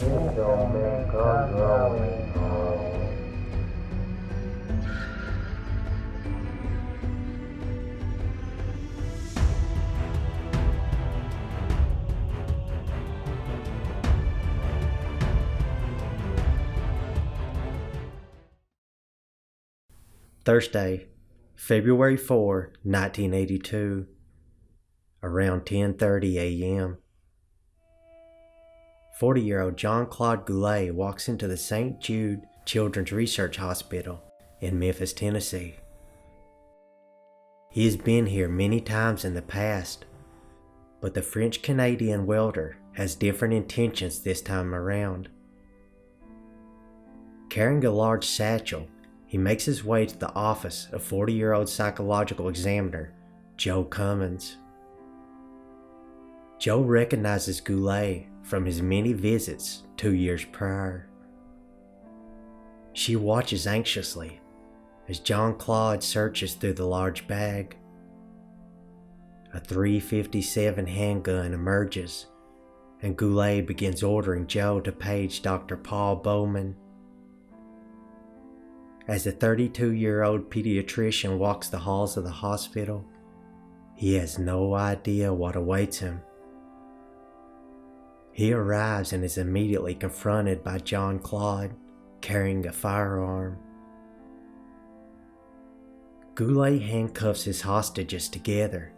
It don't make a growing old. Thursday, February 4, 1982, around 10:30 a.m. 40-year-old Jean Claude Goulet walks into the St. Jude Children's Research Hospital in Memphis, Tennessee. He has been here many times in the past, but the French-Canadian welder has different intentions this time around. Carrying a large satchel, he makes his way to the office of 40-year-old psychological examiner Joe Cummins. Joe recognizes Goulet from his many visits 2 years prior. She watches anxiously as Jean Claude searches through the large bag. A .357 handgun emerges, and Goulet begins ordering Joe to page Dr. Paul Bowman. As the 32-year-old pediatrician walks the halls of the hospital, he has no idea what awaits him. He arrives and is immediately confronted by Jean Claude carrying a firearm. Goulet handcuffs his hostages together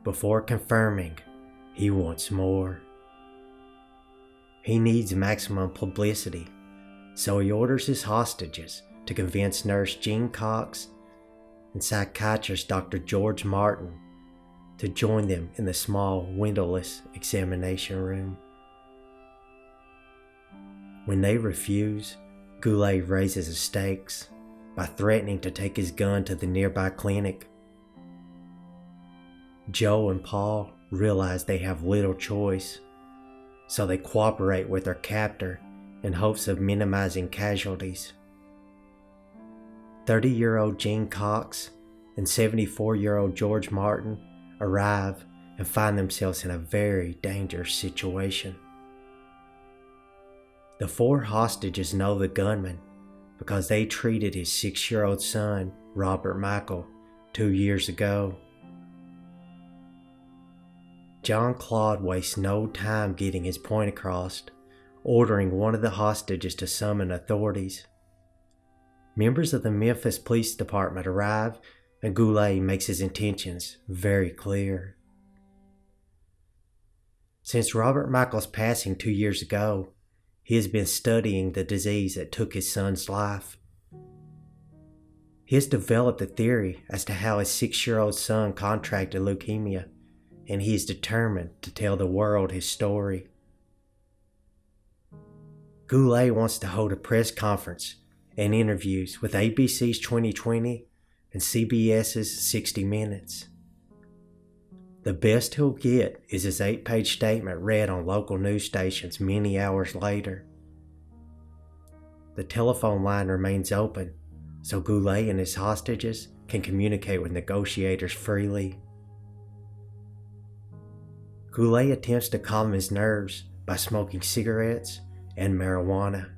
before confirming he wants more. He needs maximum publicity, so he orders his hostages to convince nurse Jean Cox and psychiatrist Dr. George Martin to join them in the small, windowless examination room. When they refuse, Goulet raises the stakes by threatening to take his gun to the nearby clinic. Joe and Paul realize they have little choice, so they cooperate with their captor in hopes of minimizing casualties. 30-year-old Jean Cox and 74-year-old George Martin arrive and find themselves in a very dangerous situation. The 4 hostages know the gunman because they treated his 6-year-old son, Robert Michael, 2 years ago. Jean Claude wastes no time getting his point across, ordering one of the hostages to summon authorities. Members of the Memphis Police Department arrive, and Goulet makes his intentions very clear. Since Robert Michael's passing 2 years ago, he has been studying the disease that took his son's life. He has developed a theory as to how his 6-year-old son contracted leukemia, and he is determined to tell the world his story. Goulet wants to hold a press conference and interviews with ABC's 2020 and CBS's 60 Minutes. The best he'll get is his 8-page statement read on local news stations many hours later. The telephone line remains open, so Goulet and his hostages can communicate with negotiators freely. Goulet attempts to calm his nerves by smoking cigarettes and marijuana.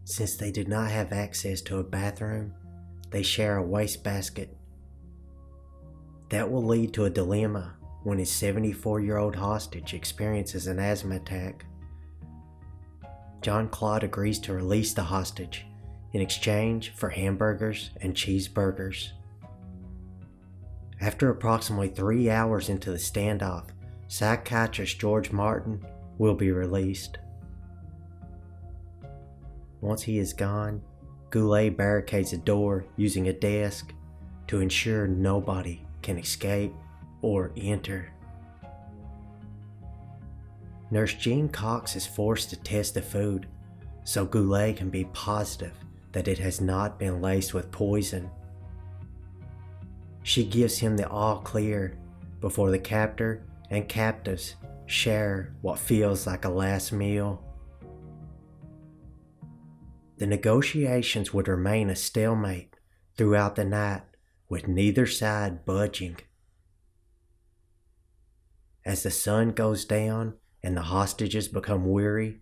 Since they do not have access to a bathroom, they share a wastebasket. That will lead to a dilemma when his 74-year-old hostage experiences an asthma attack. Jean Claude agrees to release the hostage in exchange for hamburgers and cheeseburgers. After approximately 3 hours into the standoff, psychiatrist George Martin will be released. Once he is gone, Goulet barricades the door using a desk to ensure nobody can escape or enter. Nurse Jean Cox is forced to test the food so Goulet can be positive that it has not been laced with poison. She gives him the all clear before the captor and captives share what feels like a last meal. The negotiations would remain a stalemate throughout the night, with neither side budging. As the sun goes down and the hostages become weary,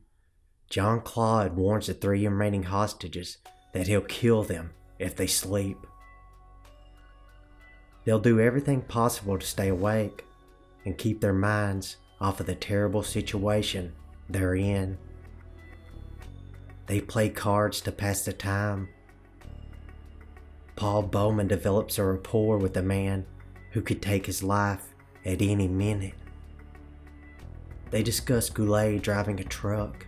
Jean Claude warns the 3 remaining hostages that he'll kill them if they sleep. They'll do everything possible to stay awake and keep their minds off of the terrible situation they're in. They play cards to pass the time. Paul Bowman develops a rapport with a man who could take his life at any minute. They discuss Goulet driving a truck,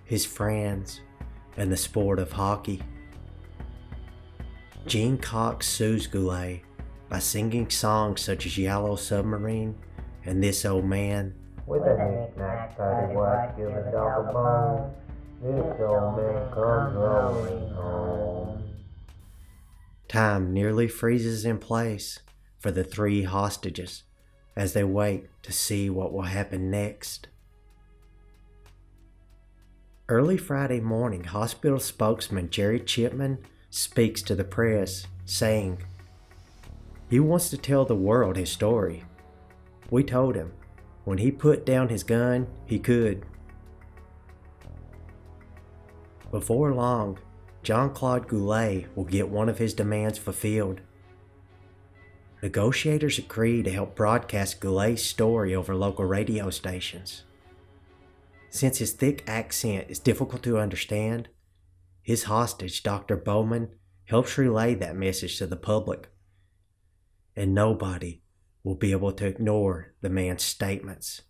his friends, and the sport of hockey. Gene Cox soothes Goulet by singing songs such as Yellow Submarine and This Old Man. With a knick-knack, paddywhack, give a dog a bone. This old man comes rolling home. Time nearly freezes in place for the 3 hostages as they wait to see what will happen next. Early Friday morning, hospital spokesman Jerry Chipman speaks to the press, saying, "He wants to tell the world his story. We told him, when he put down his gun, he could." Before long, Jean Claude Goulet will get one of his demands fulfilled. Negotiators agree to help broadcast Goulet's story over local radio stations. Since his thick accent is difficult to understand, his hostage, Dr. Bowman, helps relay that message to the public, and nobody will be able to ignore the man's statements.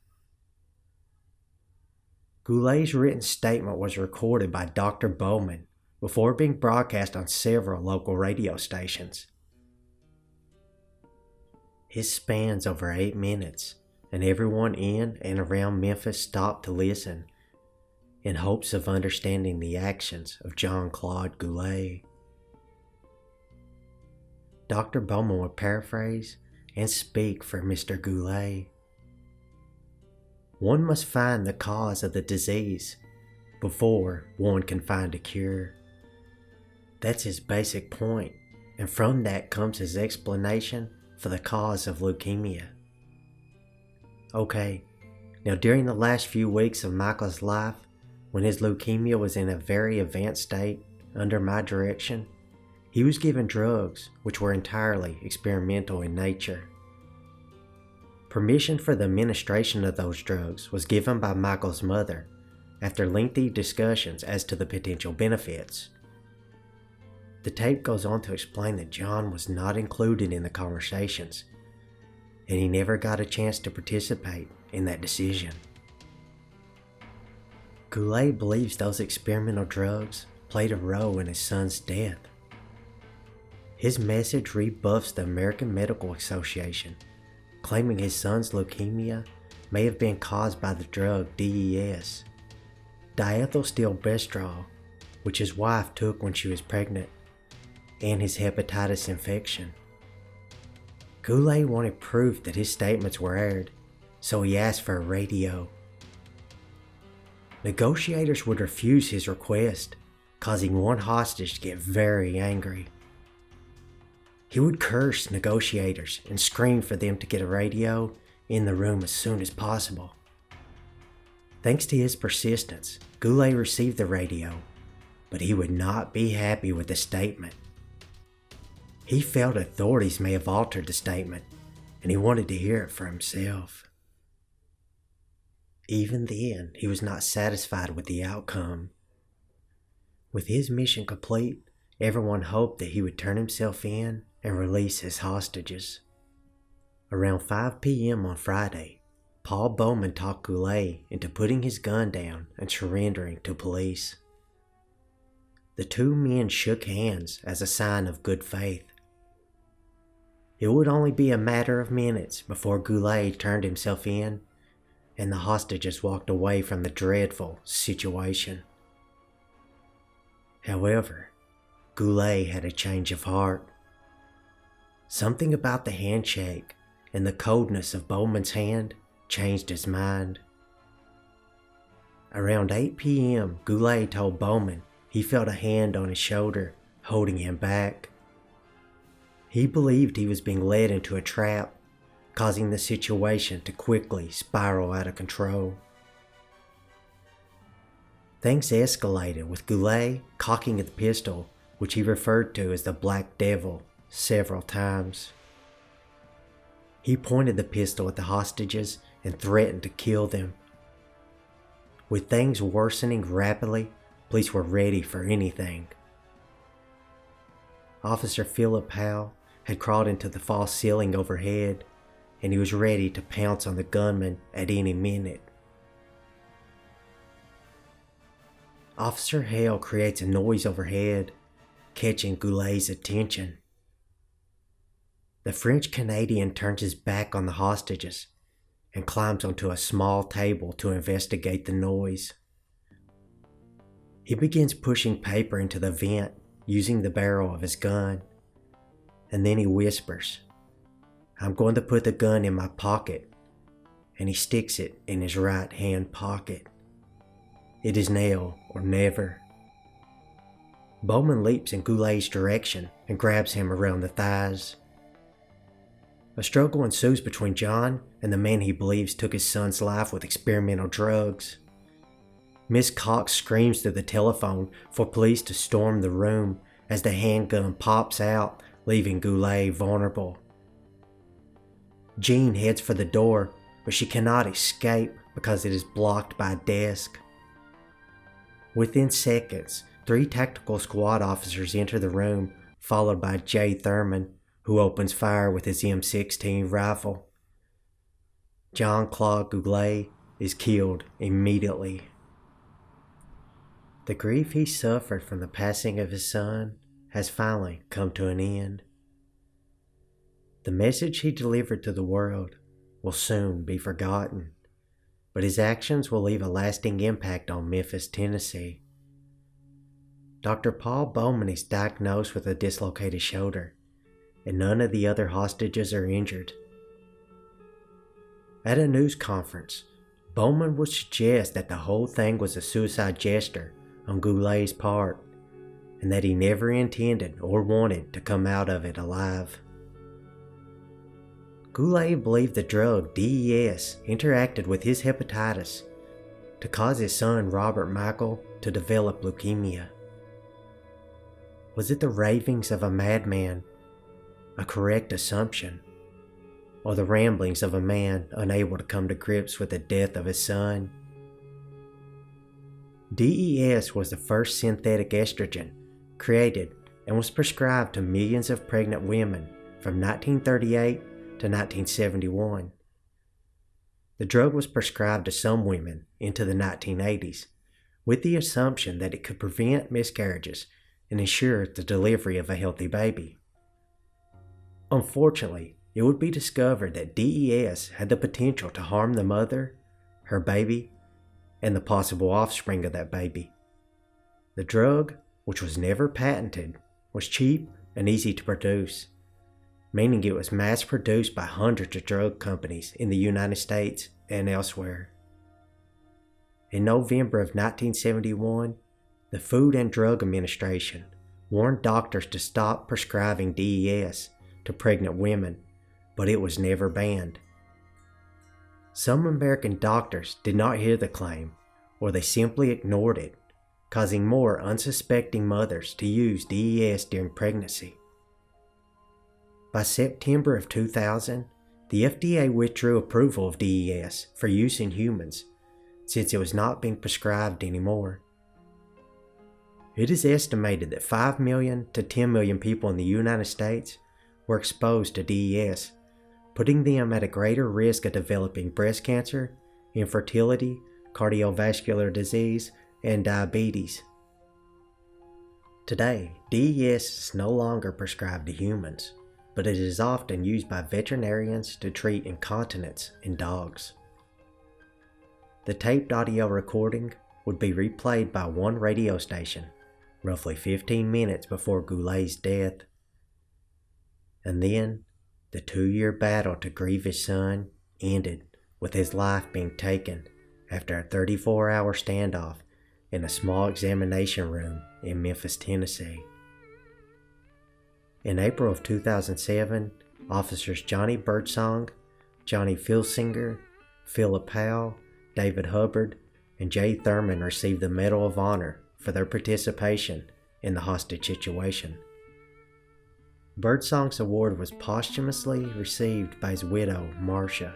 Goulet's written statement was recorded by Dr. Bowman before being broadcast on several local radio stations. It spans over 8 minutes, and everyone in and around Memphis stopped to listen in hopes of understanding the actions of Jean Claude Goulet. Dr. Bowman would paraphrase and speak for Mr. Goulet. One must find the cause of the disease before one can find a cure. That's his basic point, and from that comes his explanation for the cause of leukemia. Okay, now during the last few weeks of Michael's life, when his leukemia was in a very advanced state under my direction, he was given drugs which were entirely experimental in nature. Permission for the administration of those drugs was given by Michael's mother after lengthy discussions as to the potential benefits. The tape goes on to explain that John was not included in the conversations, and he never got a chance to participate in that decision. Goulet believes those experimental drugs played a role in his son's death. His message rebuffs the American Medical Association, claiming his son's leukemia may have been caused by the drug DES, diethylstilbestrol, which his wife took when she was pregnant, and his hepatitis infection. Goulet wanted proof that his statements were aired, so he asked for a radio. Negotiators would refuse his request, causing one hostage to get very angry. He would curse negotiators and scream for them to get a radio in the room as soon as possible. Thanks to his persistence, Goulet received the radio, but he would not be happy with the statement. He felt authorities may have altered the statement, and he wanted to hear it for himself. Even then, he was not satisfied with the outcome. With his mission complete, everyone hoped that he would turn himself in and release his hostages. Around 5 p.m. on Friday, Paul Bowman talked Goulet into putting his gun down and surrendering to police. The 2 men shook hands as a sign of good faith. It would only be a matter of minutes before Goulet turned himself in and the hostages walked away from the dreadful situation. However, Goulet had a change of heart. Something about the handshake and the coldness of Bowman's hand changed his mind. Around 8 p.m., Goulet told Bowman he felt a hand on his shoulder holding him back. He believed he was being led into a trap, causing the situation to quickly spiral out of control. Things escalated with Goulet cocking the pistol, which he referred to as the Black Devil, several times. He pointed the pistol at the hostages and threatened to kill them. With things worsening rapidly, police were ready for anything. Officer Philip Howe had crawled into the false ceiling overhead, and he was ready to pounce on the gunman at any minute. Officer Hale creates a noise overhead, catching Goulet's attention. The French-Canadian turns his back on the hostages and climbs onto a small table to investigate the noise. He begins pushing paper into the vent using the barrel of his gun, and then he whispers, "I'm going to put the gun in my pocket," and he sticks it in his right hand pocket. It is now or never. Bowman leaps in Goulet's direction and grabs him around the thighs. A struggle ensues between John and the man he believes took his son's life with experimental drugs. Miss Cox screams through the telephone for police to storm the room as the handgun pops out, leaving Goulet vulnerable. Jean heads for the door, but she cannot escape because it is blocked by a desk. Within seconds, 3 tactical squad officers enter the room, followed by Jay Thurman, who opens fire with his M16 rifle. Jean Claude Goulet is killed immediately. The grief he suffered from the passing of his son has finally come to an end. The message he delivered to the world will soon be forgotten, but his actions will leave a lasting impact on Memphis, Tennessee. Dr. Paul Bowman is diagnosed with a dislocated shoulder, and none of the other hostages are injured. At a news conference, Bowman would suggest that the whole thing was a suicide gesture on Goulet's part, and that he never intended or wanted to come out of it alive. Goulet believed the drug DES interacted with his hepatitis to cause his son Robert Michael to develop leukemia. Was it the ravings of a madman, a correct assumption, or the ramblings of a man unable to come to grips with the death of his son? DES was the first synthetic estrogen created and was prescribed to millions of pregnant women from 1938 to 1971. The drug was prescribed to some women into the 1980s with the assumption that it could prevent miscarriages and ensure the delivery of a healthy baby. Unfortunately, it would be discovered that DES had the potential to harm the mother, her baby, and the possible offspring of that baby. The drug, which was never patented, was cheap and easy to produce, meaning it was mass-produced by hundreds of drug companies in the United States and elsewhere. In November of 1971, the Food and Drug Administration warned doctors to stop prescribing DES to pregnant women, but it was never banned. Some American doctors did not hear the claim, or they simply ignored it, causing more unsuspecting mothers to use DES during pregnancy. By September of 2000, the FDA withdrew approval of DES for use in humans, since it was not being prescribed anymore. It is estimated that 5 million to 10 million people in the United States were exposed to DES, putting them at a greater risk of developing breast cancer, infertility, cardiovascular disease, and diabetes. Today, DES is no longer prescribed to humans, but it is often used by veterinarians to treat incontinence in dogs. The taped audio recording would be replayed by one radio station roughly 15 minutes before Goulet's death. And then, the 2-year battle to grieve his son ended with his life being taken after a 34-hour standoff in a small examination room in Memphis, Tennessee. In April of 2007, officers Johnny Birdsong, Johnny Filsinger, Philip Powell, David Hubbard, and Jay Thurman received the Medal of Honor for their participation in the hostage situation. Birdsong's award was posthumously received by his widow, Marcia.